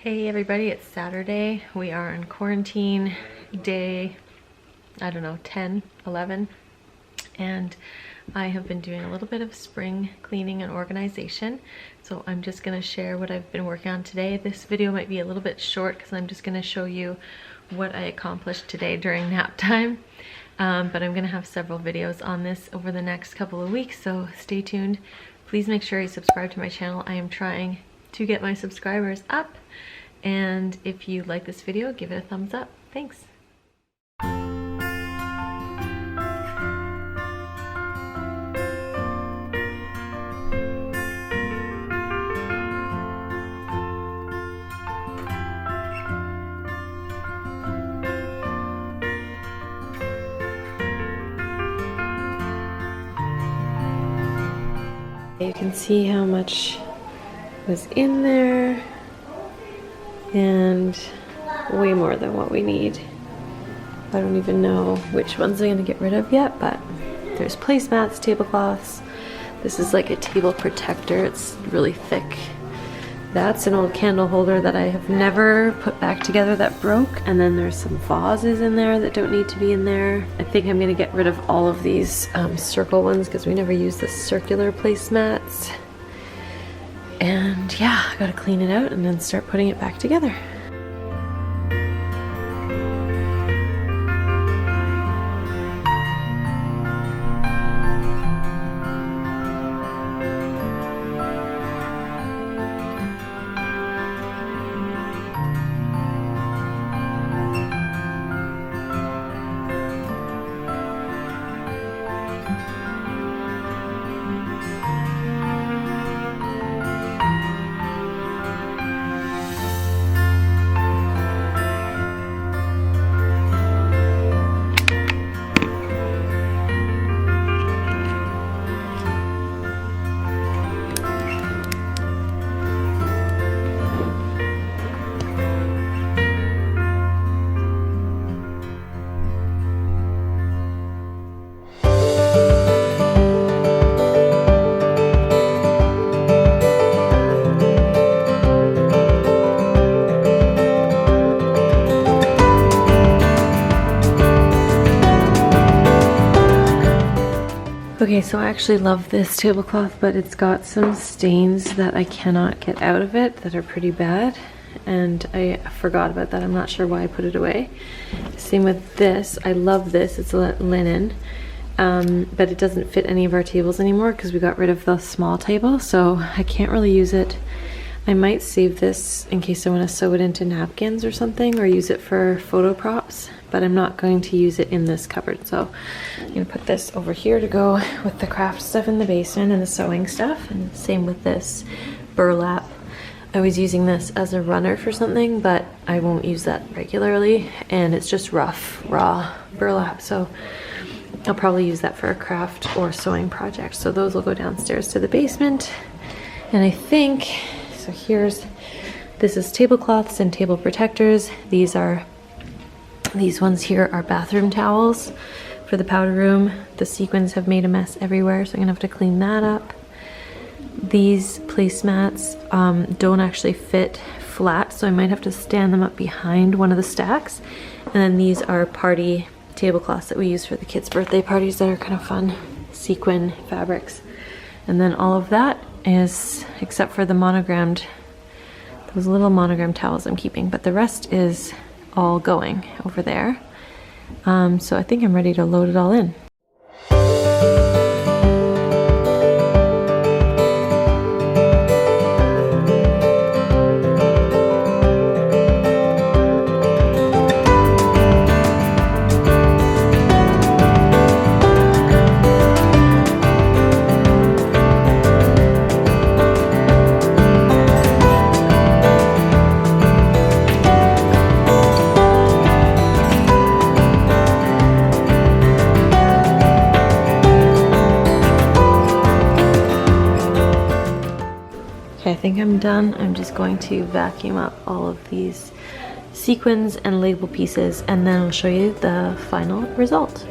Hey everybody, it's Saturday. We are in quarantine day, I don't know, 10, 11. And I have been doing a little bit of spring cleaning and organization. So I'm just gonna share what I've been working on today. This video might be a little bit short because I'm just gonna show you what I accomplished today during nap time. But I'm gonna have several videos on this over the next couple of weeks, so stay tuned. Please make sure you subscribe to my channel. I am trying to get my subscribers up. And if you like this video, give it a thumbs up. Thanks. You can see how much was in there. And way more than what we need. I don't even know which ones I'm gonna get rid of yet, but there's placemats, tablecloths. This is like a table protector. It's really thick. That's an old candle holder that I have never put back together that broke. And then there's some vases in there that don't need to be in there. I think I'm gonna get rid of all of these circle ones because we never use the circular placemats. And yeah, I gotta clean it out and then start putting it back together. Okay, so I actually love this tablecloth, but it's got some stains that I cannot get out of it that are pretty bad. And I forgot about that. I'm not sure why I put it away. Same with this. I love this. It's linen, but it doesn't fit any of our tables anymore because we got rid of the small table, so I can't really use it. I might save this in case I want to sew it into napkins or something, or use it for photo props, but I'm not going to use it in this cupboard. So I'm gonna put this over here to go with the craft stuff in the basement and the sewing stuff. And same with this burlap. I was using this as a runner for something, but I won't use that regularly. And it's just rough, raw burlap. So I'll probably use that for a craft or sewing project. So those will go downstairs to the basement. And I think, so this is tablecloths and table protectors. These ones here are bathroom towels for the powder room. The sequins have made a mess everywhere, so I'm gonna have to clean that up. These placemats don't actually fit flat, so I might have to stand them up behind one of the stacks. And then these are party tablecloths that we use for the kids' birthday parties that are kind of fun, sequin fabrics. And then all of that is, except for the monogrammed, those little monogram towels I'm keeping, but the rest is all going over there. So I think I'm ready to load it all in. Okay, I think I'm done. I'm just going to vacuum up all of these sequins and label pieces, and then I'll show you the final result.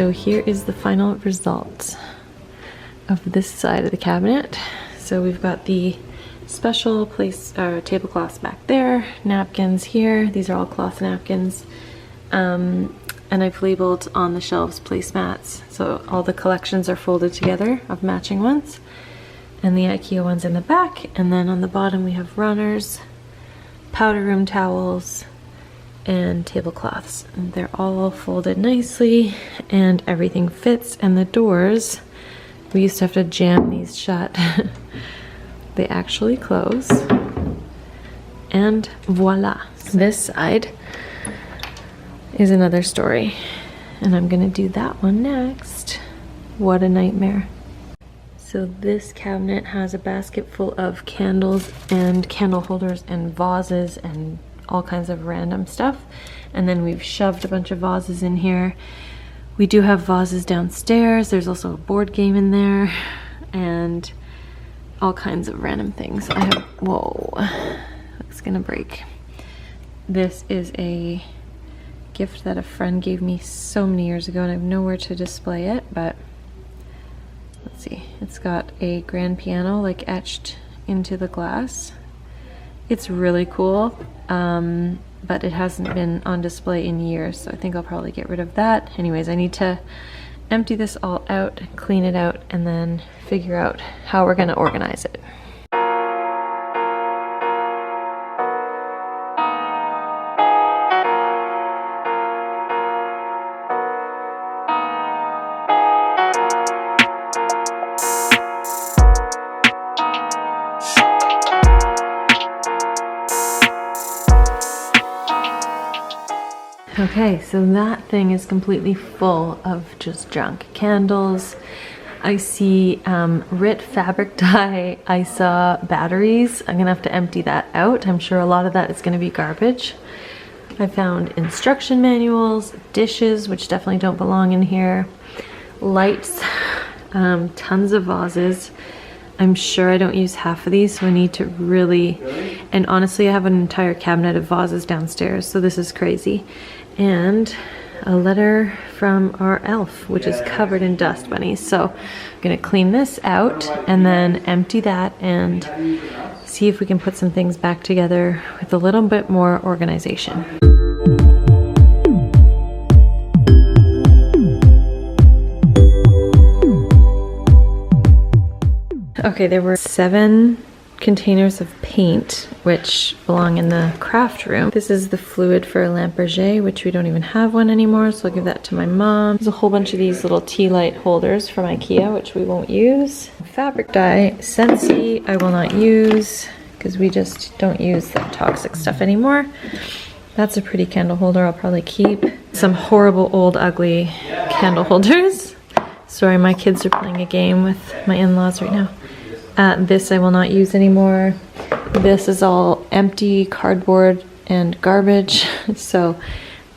So here is the final result of this side of the cabinet. So we've got the special tablecloths back there, napkins here. These are all cloth napkins. And I've labeled on the shelves placemats. So all the collections are folded together of matching ones. And the IKEA ones in the back. And then on the bottom we have runners, powder room towels, and tablecloths. And they're all folded nicely and everything fits. And the doors, we used to have to jam these shut. They actually close. And voila. This side is another story. And I'm gonna do that one next. What a nightmare. So this cabinet has a basket full of candles and candle holders and vases and all kinds of random stuff. And then we've shoved a bunch of vases in here. We do have vases downstairs. There's also a board game in there and all kinds of random things. I have, whoa, it's gonna break. This is a gift that a friend gave me so many years ago and I have nowhere to display it, but let's see. It's got a grand piano like etched into the glass. It's really cool, but it hasn't been on display in years, so I think I'll probably get rid of that. Anyways, I need to empty this all out, clean it out, and then figure out how we're gonna organize it. Okay, so that thing is completely full of just junk. Candles, I see RIT fabric dye, I saw batteries. I'm gonna have to empty that out. I'm sure a lot of that is gonna be garbage. I found instruction manuals, dishes, which definitely don't belong in here, lights, tons of vases. I'm sure I don't use half of these, so I need to really, and honestly I have an entire cabinet of vases downstairs, so this is crazy. And a letter from our elf, which is covered in dust bunnies. So I'm gonna clean this out and then empty that and see if we can put some things back together with a little bit more organization. Okay, there were 7 containers of paint, which belong in the craft room. This is the fluid for Lamperger, which we don't even have one anymore, so I'll give that to my mom. There's a whole bunch of these little tea light holders from IKEA, which we won't use. Fabric dye, Scentsy, I will not use, because we just don't use that toxic stuff anymore. That's a pretty candle holder I'll probably keep. Some horrible old ugly candle holders. Sorry, my kids are playing a game with my in-laws right now. This I will not use anymore. This is all empty cardboard and garbage. So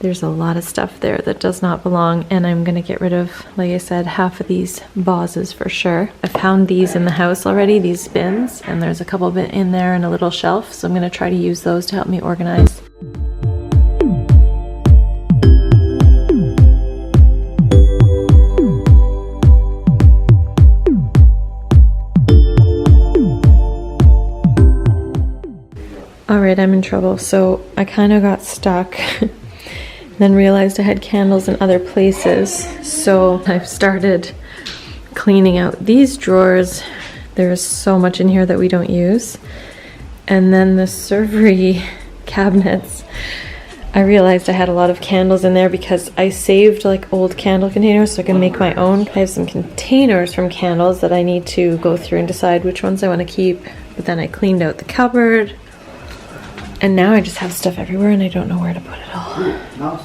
there's a lot of stuff there that does not belong, and I'm gonna get rid of, like I said, half of these vases for sure. I found these in the house already, these bins, and there's a couple bit in there and a little shelf, so I'm gonna try to use those to help me organize. Alright, I'm in trouble. So I kind of got stuck, then realized I had candles in other places. So I've started cleaning out these drawers. There's so much in here that we don't use. And then the servery cabinets. I realized I had a lot of candles in there because I saved like old candle containers so I can make my own. I have some containers from candles that I need to go through and decide which ones I want to keep. But then I cleaned out the cupboard. And now I just have stuff everywhere and I don't know where to put it all.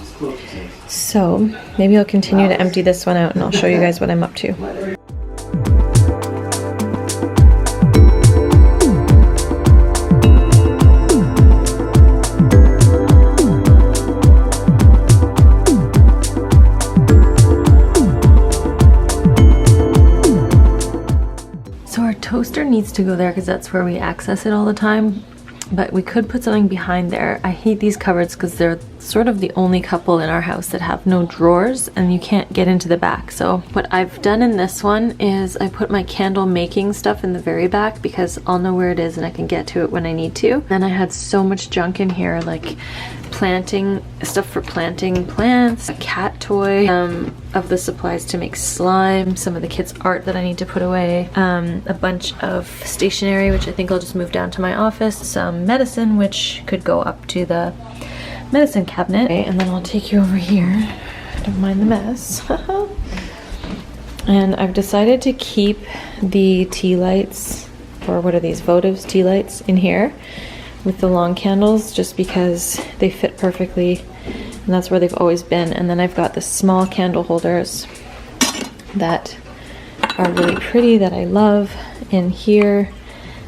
So maybe I'll continue to empty this one out and I'll show you guys what I'm up to. So our toaster needs to go there because that's where we access it all the time. But we could put something behind there. I hate these cupboards because they're sort of the only couple in our house that have no drawers and you can't get into the back. So what I've done in this one is I put my candle making stuff in the very back because I'll know where it is and I can get to it when I need to. Then I had so much junk in here, like planting stuff for planting plants, a cat toy, of the supplies to make slime, some of the kids' art that I need to put away, a bunch of stationery, which I think I'll just move down to my office, some medicine, which could go up to the medicine cabinet. Okay, and then I'll take you over here. Don't mind the mess. And I've decided to keep the tea lights, or what are these, votives tea lights, in here with the long candles, just because they fit perfectly and that's where they've always been. And then I've got the small candle holders that are really pretty that I love in here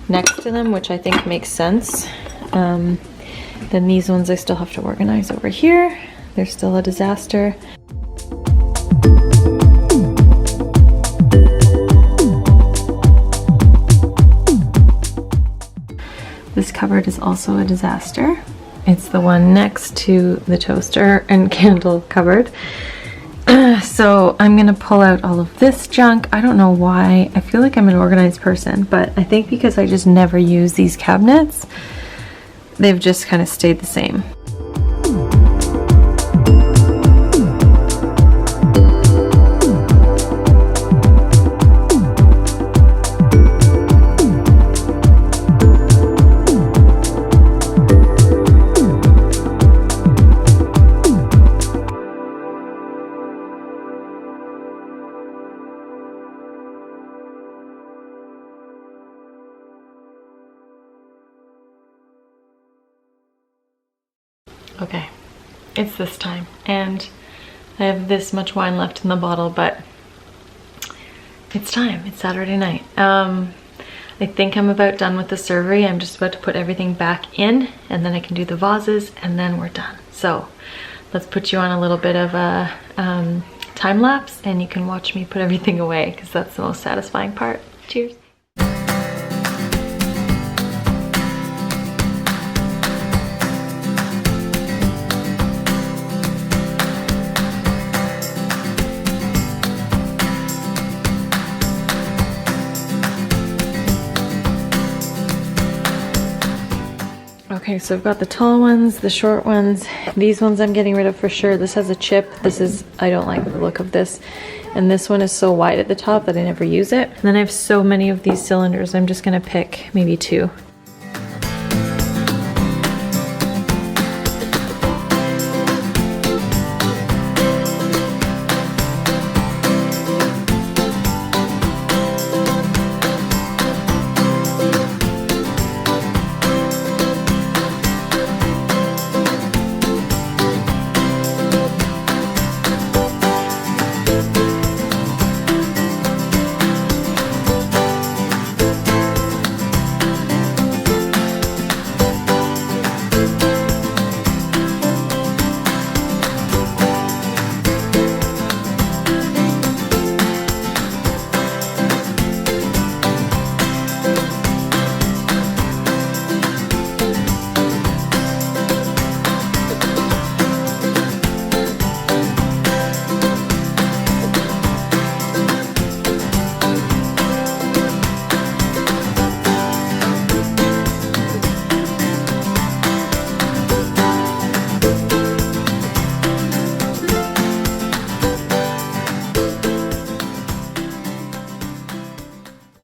next to them, which I think makes sense. Then these ones I still have to organize over here. They're still a disaster. This cupboard is also a disaster. It's the one next to the toaster and candle cupboard. So I'm gonna pull out all of this junk. I don't know why. I feel like I'm an organized person, but I think because I just never use these cabinets, they've just kind of stayed the same. Okay, it's this time, and I have this much wine left in the bottle, but it's time. It's Saturday night. I think I'm about done with the servery. I'm just about to put everything back in, and then I can do the vases, and then we're done. So let's put you on a little bit of a time lapse, and you can watch me put everything away, because that's the most satisfying part. Cheers. Okay, so I've got the tall ones, the short ones. These ones I'm getting rid of for sure. This has a chip. This is, I don't like the look of this. And this one is so wide at the top that I never use it. And then I have so many of these cylinders. I'm just gonna pick maybe 2